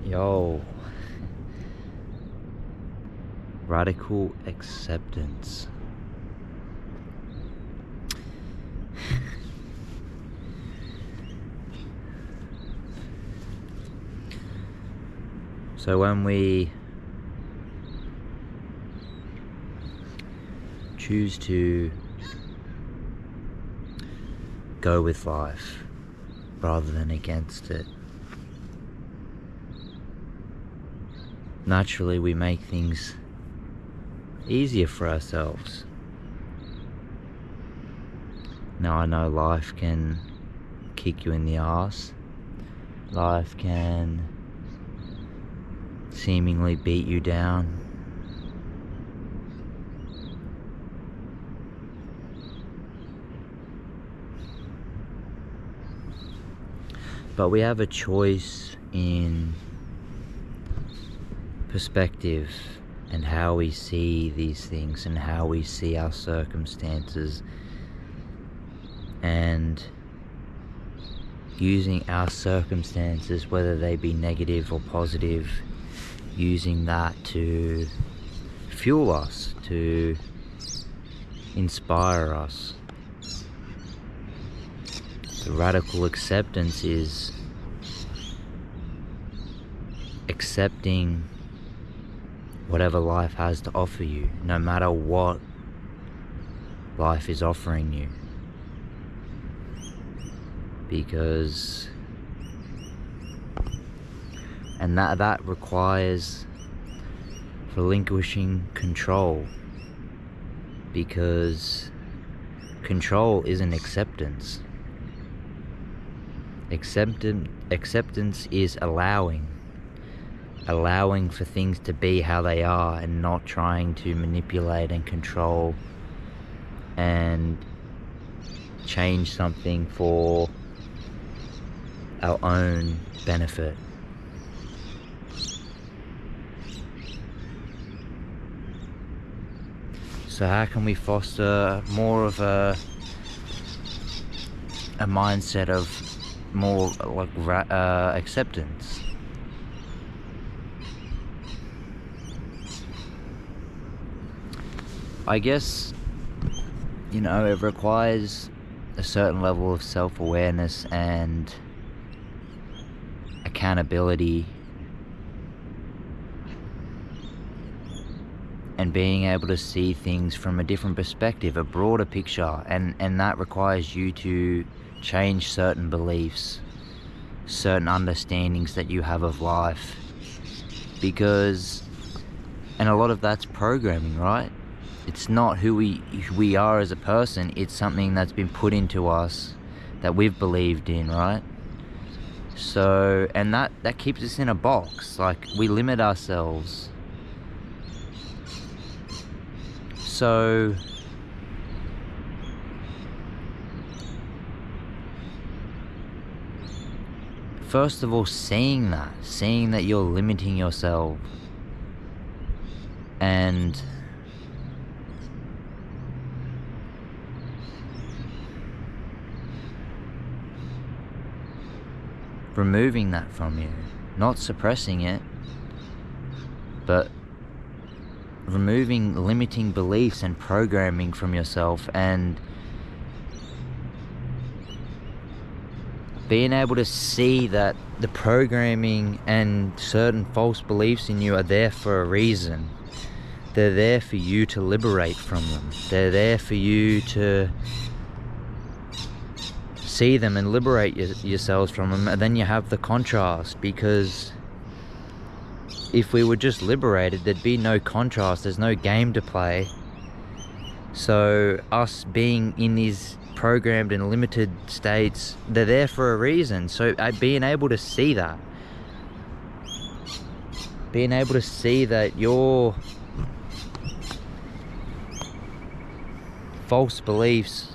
Yo, radical acceptance. So when we choose to go with life rather than against it, naturally we make things easier for ourselves. Now I know life can kick you in the arse. Life can seemingly beat you down. But we have a choice in perspective and how we see these things and how we see our circumstances, and using our circumstances, whether they be negative or positive, using that to fuel us, to inspire us. The radical acceptance is accepting whatever life has to offer you, no matter what life is offering you. Because that requires relinquishing control, because control isn't acceptance. Acceptance is allowing for things to be how they are, and not trying to manipulate and control and change something for our own benefit. So how can we foster more of a mindset of more like acceptance? I guess, it requires a certain level of self-awareness and accountability, and being able to see things from a different perspective, a broader picture, and that requires you to change certain beliefs, certain understandings that you have of life, and a lot of that's programming, right? It's not who we are as a person, it's something that's been put into us that we've believed in, right? So, and that keeps us in a box, like we limit ourselves. So first of all, seeing that you're limiting yourself, and removing that from you, not suppressing it, but removing limiting beliefs and programming from yourself, and being able to see that the programming and certain false beliefs in you are there for a reason. They're there for you to liberate from them. They're there for you to see them and liberate yourselves from them. And then you have the contrast, because if we were just liberated, there'd be no contrast, there's no game to play. So us being in these programmed and limited states, they're there for a reason. So being able to see that, your false beliefs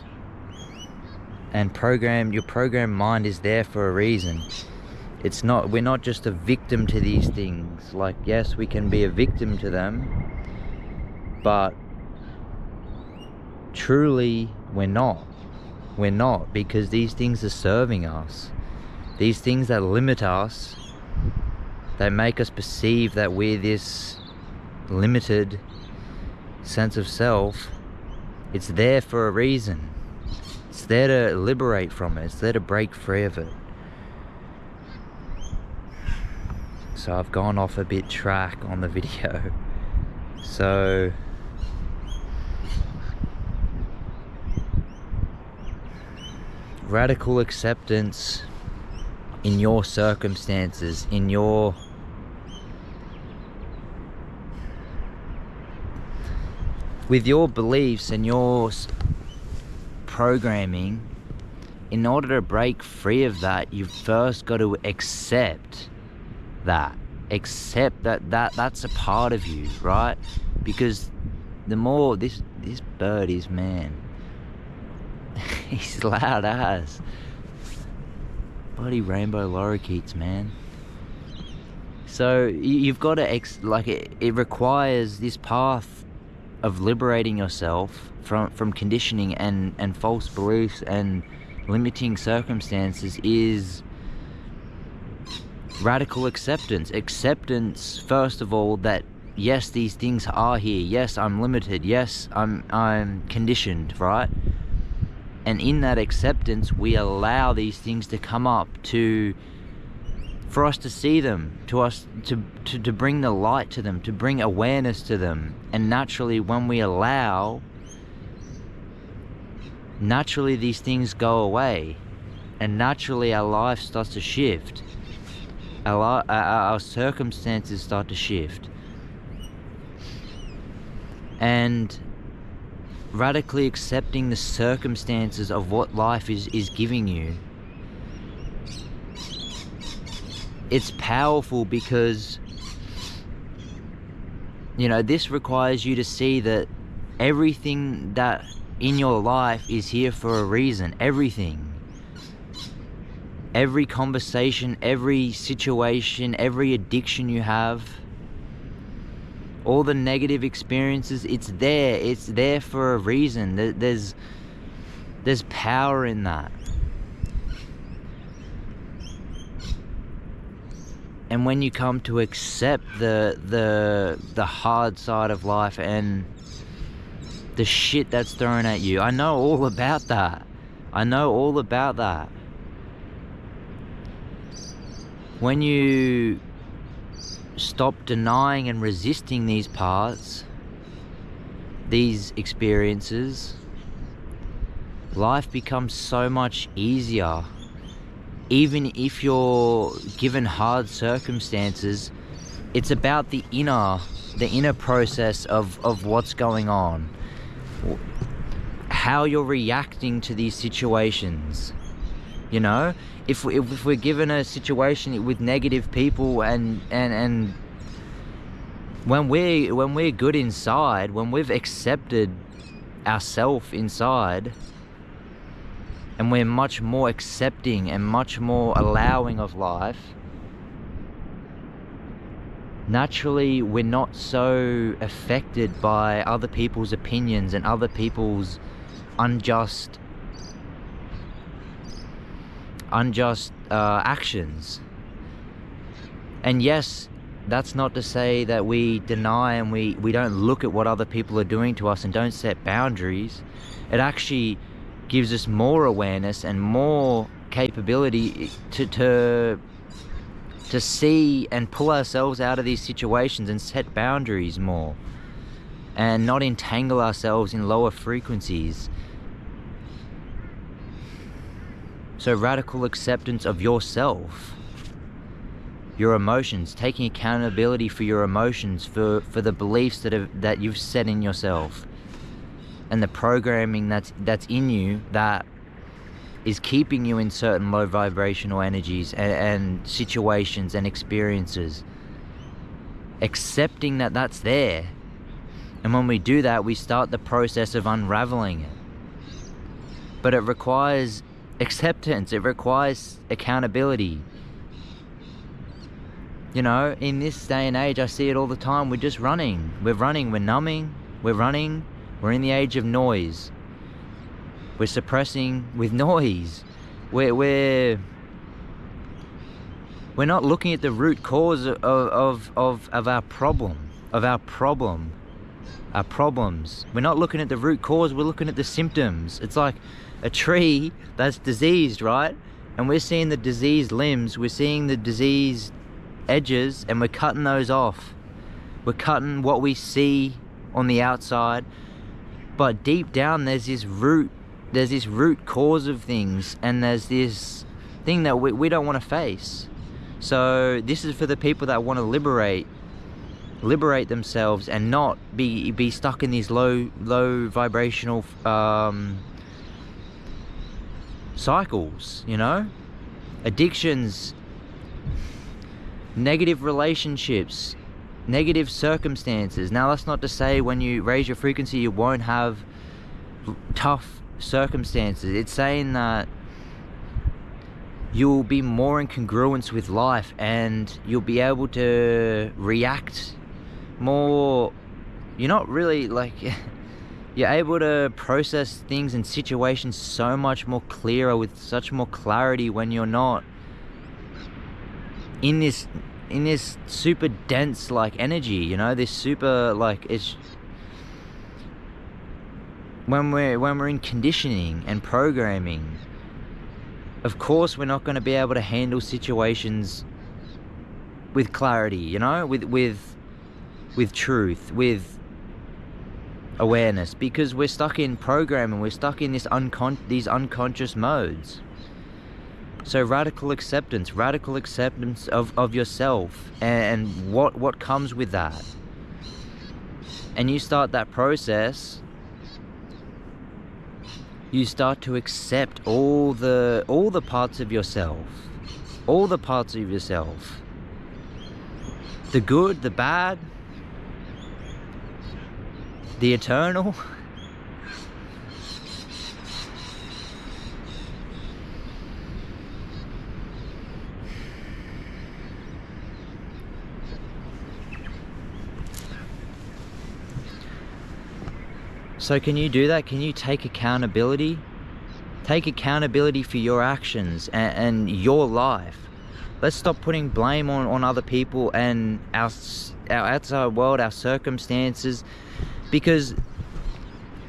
and your programmed mind is there for a reason. We're not just a victim to these things. Like, yes, we can be a victim to them, but truly we're not, because these things are serving us. These things that limit us They make us perceive that we're this limited sense of self. It's there for a reason. It's there to liberate from it. It's there to break free of it. So I've gone off a bit track on the video. So radical acceptance in your circumstances, in your with your beliefs and your programming. In order to break free of that, you've first got to accept that that's a part of you, right? Because the more this bird is, man, he's loud as bloody rainbow lorikeets, man. So you've got to it requires this path of liberating yourself from conditioning and false beliefs and limiting circumstances is radical acceptance first of all, that yes, these things are here, yes, I'm limited, yes, I'm conditioned, right? And in that acceptance, we allow these things to come up, for us to see them, to bring the light to them, to bring awareness to them. And naturally, when we allow, naturally these things go away, and naturally our life starts to shift. Our circumstances start to shift. And radically accepting the circumstances of what life is giving you, it's powerful because, you know, this requires you to see that everything that in your life is here for a reason. Everything. Every conversation, every situation, every addiction you have, all the negative experiences, it's there for a reason. There's power in that. And when you come to accept the hard side of life and the shit that's thrown at you, I know all about that. When you stop denying and resisting these parts, these experiences, life becomes so much easier. Even if you're given hard circumstances, it's about the inner process of what's going on, how you're reacting to these situations. You know, if we're given a situation with negative people and when we're good inside, when we've accepted ourselves inside, and we're much more accepting and much more allowing of life, naturally we're not so affected by other people's opinions and other people's unjust actions. And yes, that's not to say that we deny and we don't look at what other people are doing to us and don't set boundaries. It actually gives us more awareness and more capability to see and pull ourselves out of these situations and set boundaries more, and not entangle ourselves in lower frequencies. So radical acceptance of yourself, your emotions, taking accountability for your emotions, for the beliefs that you've set in yourself, and the programming that's in you that is keeping you in certain low vibrational energies and situations and experiences. Accepting that that's there. And when we do that, we start the process of unraveling it. But it requires acceptance, it requires accountability. You know, in this day and age, I see it all the time. We're just running, we're numbing, we're in the age of noise. We're suppressing with noise. We're We're not looking at the root cause of our problem, our problems. We're not looking at the root cause, we're looking at the symptoms. It's like a tree that's diseased, right? And we're seeing the diseased limbs, we're seeing the diseased edges, and we're cutting those off. We're cutting what we see on the outside, but deep down there's this root cause of things, and there's this thing that we don't want to face. So this is for the people that want to liberate themselves and not be stuck in these low vibrational cycles, you know? Addictions, negative relationships, negative circumstances. Now that's not to say when you raise your frequency you won't have tough circumstances. It's saying that you'll be more in congruence with life, and you'll be able to react more. You're not really like you're able to process things and situations so much more clearer, with such more clarity, when you're not in this super dense like energy, you know, this super like, it's when we're in conditioning and programming. Of course we're not going to be able to handle situations with clarity, you know, with truth, with awareness, because we're stuck in programming, we're stuck in these unconscious modes. So radical acceptance of yourself and what comes with that. And you start that process, you start to accept all the parts of yourself, the good, the bad, the eternal. So can you do that? Can you take accountability? Take accountability for your actions and your life. Let's stop putting blame on other people and our outside world, our circumstances, because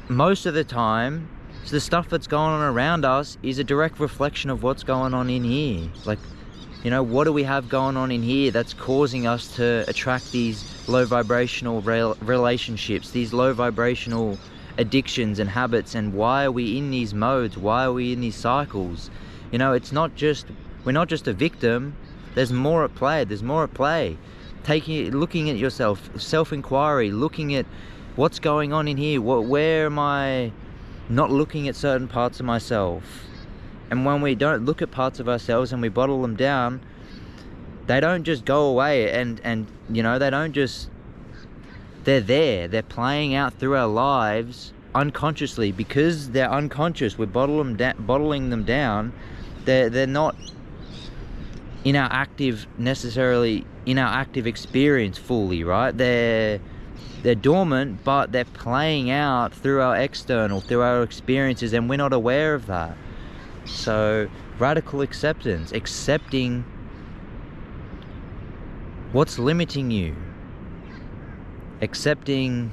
most of the time the stuff that's going on around us is a direct reflection of what's going on in here. Like, you know, what do we have going on in here that's causing us to attract these low vibrational relationships, these low vibrational addictions and habits? And why are we in these modes? Why are we in these cycles? You know, it's not just, we're not just a victim. There's more at play. Looking at yourself, self-inquiry, looking at what's going on in here. Where am I not looking at certain parts of myself? And when we don't look at parts of ourselves and we bottle them down, they don't just go away, and you know, they don't just, they're there, they're playing out through our lives unconsciously. Because they're unconscious, we're bottling them down. They're not in our active experience fully, right? They're dormant, but they're playing out through our experiences, and we're not aware of that. So radical acceptance, accepting what's limiting you, accepting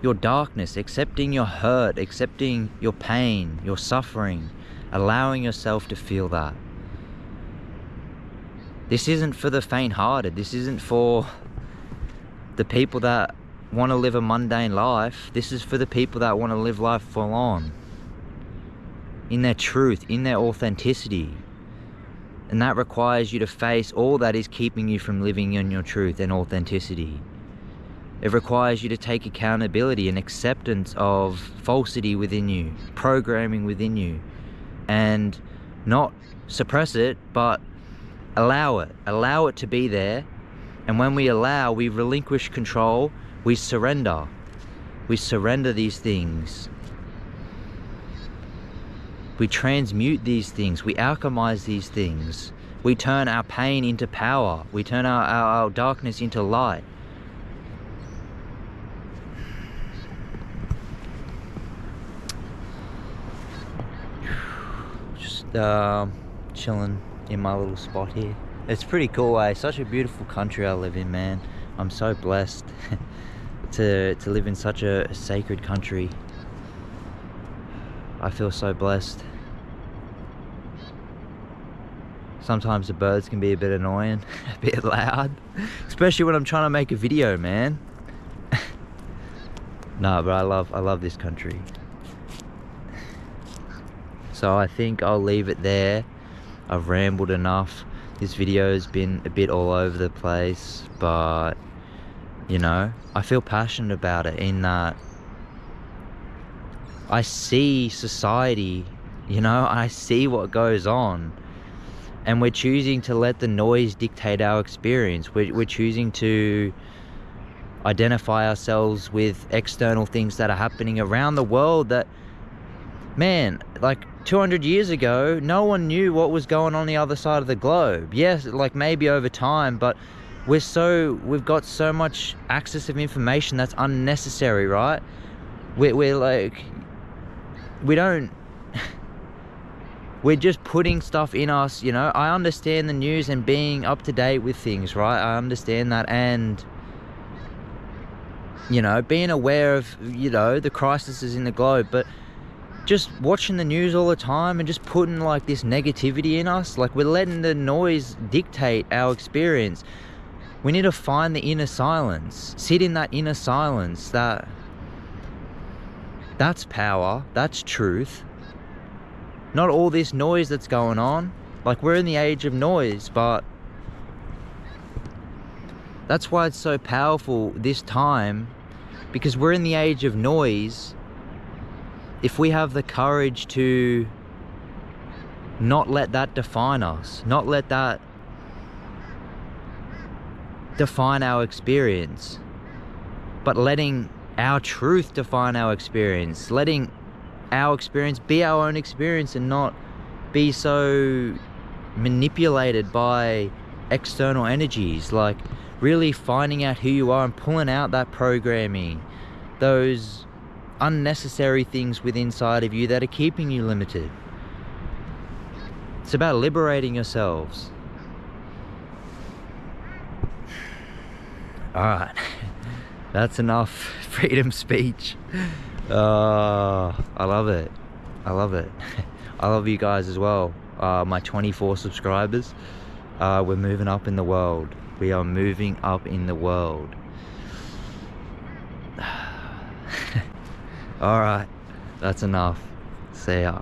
your darkness, accepting your hurt, accepting your pain, your suffering, allowing yourself to feel that. This isn't for the faint-hearted. This isn't for the people that want to live a mundane life. This is for the people that want to live life full on, in their truth, in their authenticity. And that requires you to face all that is keeping you from living in your truth and authenticity. It requires you to take accountability and acceptance of falsity within you, programming within you, and not suppress it, but allow it to be there. And when we allow, we relinquish control, we surrender these things. We transmute these things, we alchemize these things. We turn our pain into power. We turn our darkness into light. Just chilling. in my little spot here. It's pretty cool, eh? Such a beautiful country I live in, man. I'm so blessed to live in such a sacred country. I feel so blessed. Sometimes the birds can be a bit annoying, a bit loud, especially when I'm trying to make a video, man. No, but I love this country. So I think I'll leave it there. I've rambled enough. This video has been a bit all over the place, but you know, I feel passionate about it in that I see society, you know, I see what goes on, and we're choosing to let the noise dictate our experience. We're choosing to identify ourselves with external things that are happening around the world that, man, like 200 years ago, no one knew what was going on the other side of the globe. Yes, like maybe over time, but we've got so much access of information that's unnecessary, right? We're like, we're just putting stuff in us, you know. I understand the news and being up to date with things, right? I understand that, and you know, being aware of, you know, the crises in the globe, but just watching the news all the time and just putting like this negativity in us, like we're letting the noise dictate our experience. We need to find the inner silence, sit in that inner silence. That's power, that's truth. Not all this noise that's going on. Like, we're in the age of noise, but that's why it's so powerful this time, because we're in the age of noise. If we have the courage to not let that define us, not let that define our experience, but letting our truth define our experience, letting our experience be our own experience and not be so manipulated by external energies. Like, really finding out who you are and pulling out that programming, those unnecessary things within inside of you that are keeping you limited. It's about liberating yourselves. Alright, that's enough freedom speech. I love it. I love it. I love you guys as well. My 24 subscribers. We're moving up in the world. We are moving up in the world. Alright, that's enough. See ya.